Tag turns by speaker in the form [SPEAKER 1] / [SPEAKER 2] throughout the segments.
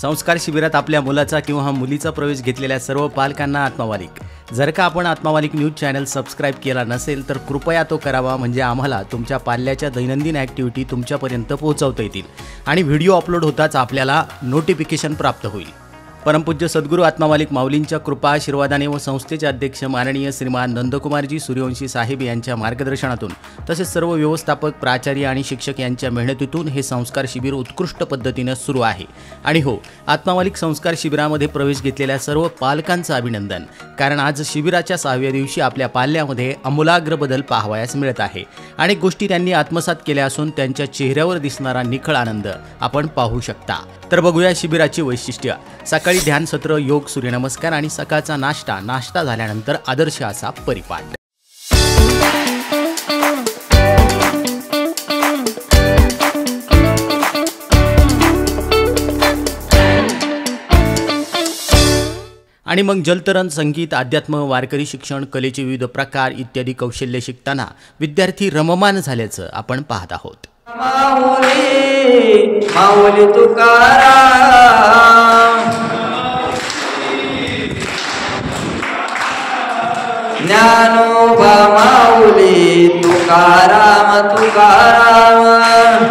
[SPEAKER 1] संस्कार शिबिरात आपल्या मुलाचा किंवा मुलीचा प्रवेश घेतलेल्या सर्व पालकांना आत्मावालिक. जर का आपण आत्मावालिक न्यूज चॅनल सबस्क्राईब केला नसेल तर कृपया तो करावा, म्हणजे आम्हाला तुमच्या पाल्याच्या दैनंदिन ॲक्टिव्हिटी तुमच्यापर्यंत पोहोचवता येतील आणि व्हिडिओ अपलोड होताच आपल्याला नोटिफिकेशन प्राप्त होईल. परमपूज्य सद्गुरू आत्मावालिक माऊलींच्या कृपा आशीर्वादाने व संस्थेचे अध्यक्ष माननीय श्रीमान नंदकुमारजी सूर्यवंशी साहेब यांच्या मार्गदर्शनातून तसेच सर्व व्यवस्थापक, प्राचार्य आणि शिक्षक यांच्या मेहनतीतून हे संस्कार शिबिर उत्कृष्ट पद्धतीने सुरू आहे. आणि हो, आत्मावालिक संस्कार शिबिरामध्ये प्रवेश घेतलेल्या सर्व पालकांचं अभिनंदन, कारण आज शिबिराच्या 6व्या दिवशी आपल्या पाल्यामध्ये आमूलाग्र बदल पाहावयास मिळत आहे. अनेक गोष्टी त्यांनी आत्मसात केल्या असून त्यांच्या चेहऱ्यावर दिसणारा निखळ आनंद आपण पाहू शकता. तर बघूया शिबिराची वैशिष्ट्य. सकाळी ध्यान सत्र, योग, सूर्यनमस्कार आणि सकाळचा नाश्ता झाल्यानंतर आदर्श असा परिपाठ. आणि मग जलतरण, संगीत, अध्यात्म, वारकरी शिक्षण, कलेचे विविध प्रकार इत्यादी कौशल्य शिकताना विद्यार्थी रममान झाल्याचं आपण पाहत आहोत.
[SPEAKER 2] माऊली तुकाराम, ज्ञानोबा माऊली तुकाराम तुकाराम.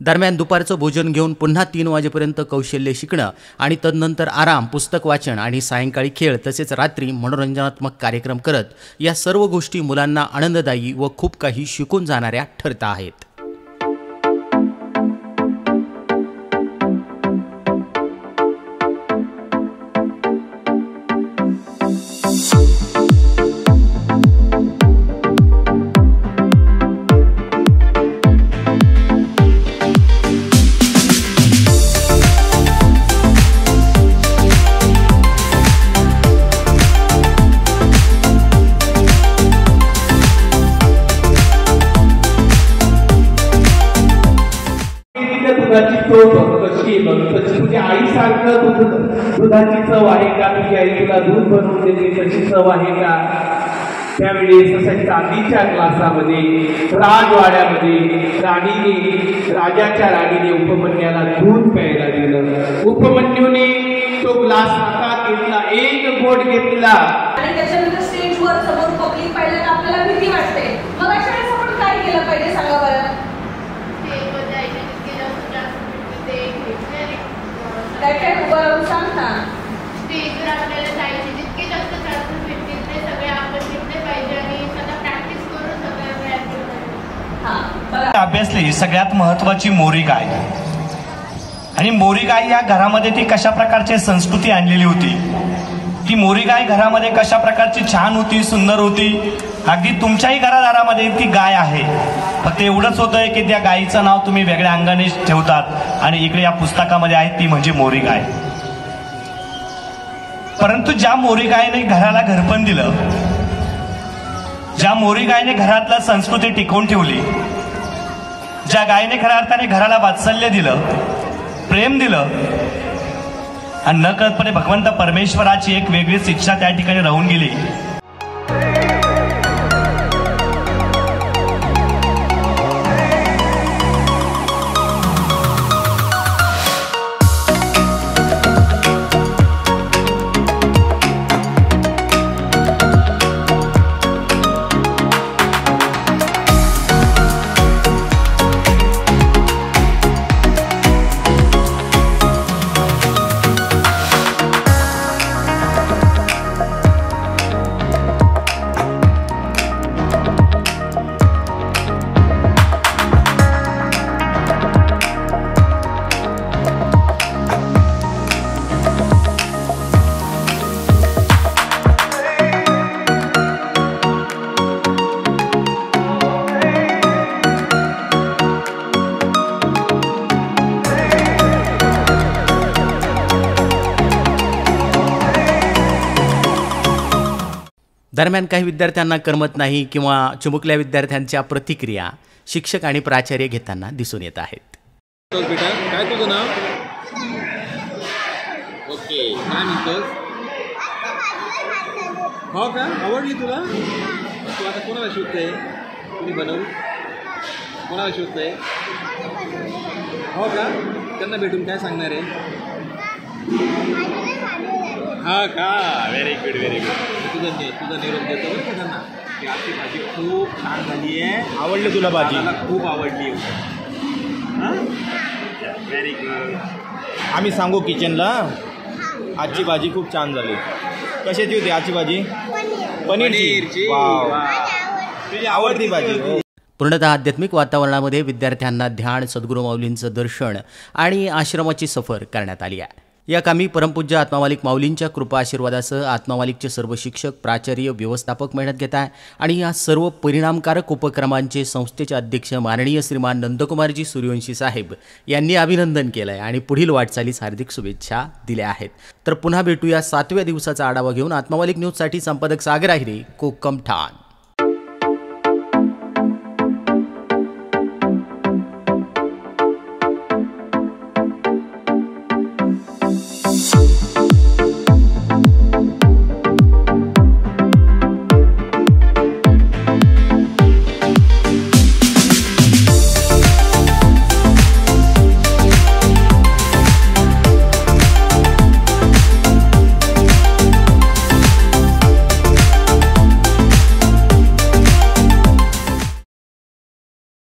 [SPEAKER 1] दरम्यान दुपारचं भोजन घेऊन पुन्हा 3 वाजेपर्यंत कौशल्य शिकणं आणि तदनंतर आराम, पुस्तक वाचन आणि सायंकाळी खेळ तसेच रात्री मनोरंजनात्मक कार्यक्रम करत या सर्व गोष्टी मुलांना आनंददायी व खूप काही शिकून जाणाऱ्या ठरत आहेत.
[SPEAKER 3] दुधाची चव आहे का? तुझी आई तुला दूध बनवून देते तशी चव आहे का? त्यावेळी तसं चांदीच्या ग्लासामध्ये राजवाड्यामध्ये राजाच्या उपमन्याला दूध प्यायला दिलं. उपमन्यूने तो ग्लास हातात घेतला, एक घोट घेतला
[SPEAKER 4] आणि त्याच्यानंतर स्टेजवर समोर पब्लिक पाहिलं तर आपल्याला भीती वाटते. मग अशा वेळेस आपण काय केलं पाहिजे सांगा बरं? काय उभं राहून सांग ना.
[SPEAKER 5] स्टेजवर आपल्याला जायचे जितके जास्त चान्सेस भेटतील ते सगळे आपण शिकले पाहिजे आणि सगळं प्रॅक्टिस करून सगळं
[SPEAKER 6] अभ्यासली. सगळ्यात महत्वाची मोरी गाय. आणि मोरी गाय या घरामध्ये ती कशा प्रकारची संस्कृती आणलेली होती, ती मोरी गाय घरामध्ये कशा प्रकारची छान होती, सुंदर होती. अगदी तुमच्याही घरादारामध्ये ती गाय आहे. फक्त एवढंच होतंय की त्या गायीचं नाव तुम्ही वेगळ्या अंगाने ठेवतात आणि इकडे या पुस्तकामध्ये आहे ती म्हणजे मोरी गाय. परंतु ज्या मोरी गायने घराला घरपण दिलं, ज्या मोरी गायने घरातला संस्कृती टिकवून ठेवली, ज्या गायने खऱ्या अर्थाने घराला वात्सल्य दिलं, प्रेम दिलं आणि नकळतपणे भगवंत परमेश्वराची एक वेगळीच इच्छा त्या ठिकाणी राहून गेली.
[SPEAKER 1] दरम्यान काही विद्यार्थ्यांना करमत नाही किंवा चिमुकल्या विद्यार्थ्यांच्या प्रतिक्रिया शिक्षक आणि प्राचार्य घेताना दिसून येत आहेत.
[SPEAKER 7] बेटा काय तुझं नाव? ओके, काय म्हणतोस? हो का, आवडली तुला? तू आता कोणाला शोधतंय? कुणी बनवू? कोणाला शोधतंय? हो का? त्यांना भेटून काय सांगणार आहे? हा का? Very good very good. तुझा निरोप देतो बरं का त्यांना की आजची भाजी खूप छान झाली आहे.
[SPEAKER 8] आवडली तुला भाजी?
[SPEAKER 7] मला खूप आवडली. हां व्हेरी गुड.
[SPEAKER 8] आम्ही सांगू किचनला आजची भाजी खूप छान झाली. कशाची होती आजची भाजी? पनीरची. वाव. तुझी आवडती भाजी. हो.
[SPEAKER 1] पूर्णतः आध्यात्मिक वातावरणामध्ये विद्यार्थ्यांना ध्यान, सद्गुरू माऊलींचं दर्शन आणि आश्रमाची सफर करण्यात आली आहे. या कामी परमपूज्य आत्मामालिक माऊलींच्या कृपा आशीर्वादासह आत्मामालिकचे सर्व शिक्षक, प्राचार्य, व्यवस्थापक मेहनत घेत आहे आणि या सर्व परिणामकारक उपक्रमांचे संस्थेचे अध्यक्ष माननीय श्रीमान नंदकुमारजी सूर्यवंशी साहेब यांनी अभिनंदन केलं आहे आणि पुढील वाटचालीस हार्दिक शुभेच्छा दिल्या आहेत. तर पुन्हा भेटूया 7व्या दिवसाचा आढावा घेऊन. आत्मामालिक न्यूजसाठी संपादक सागर आहिरे, कोकम ठाण.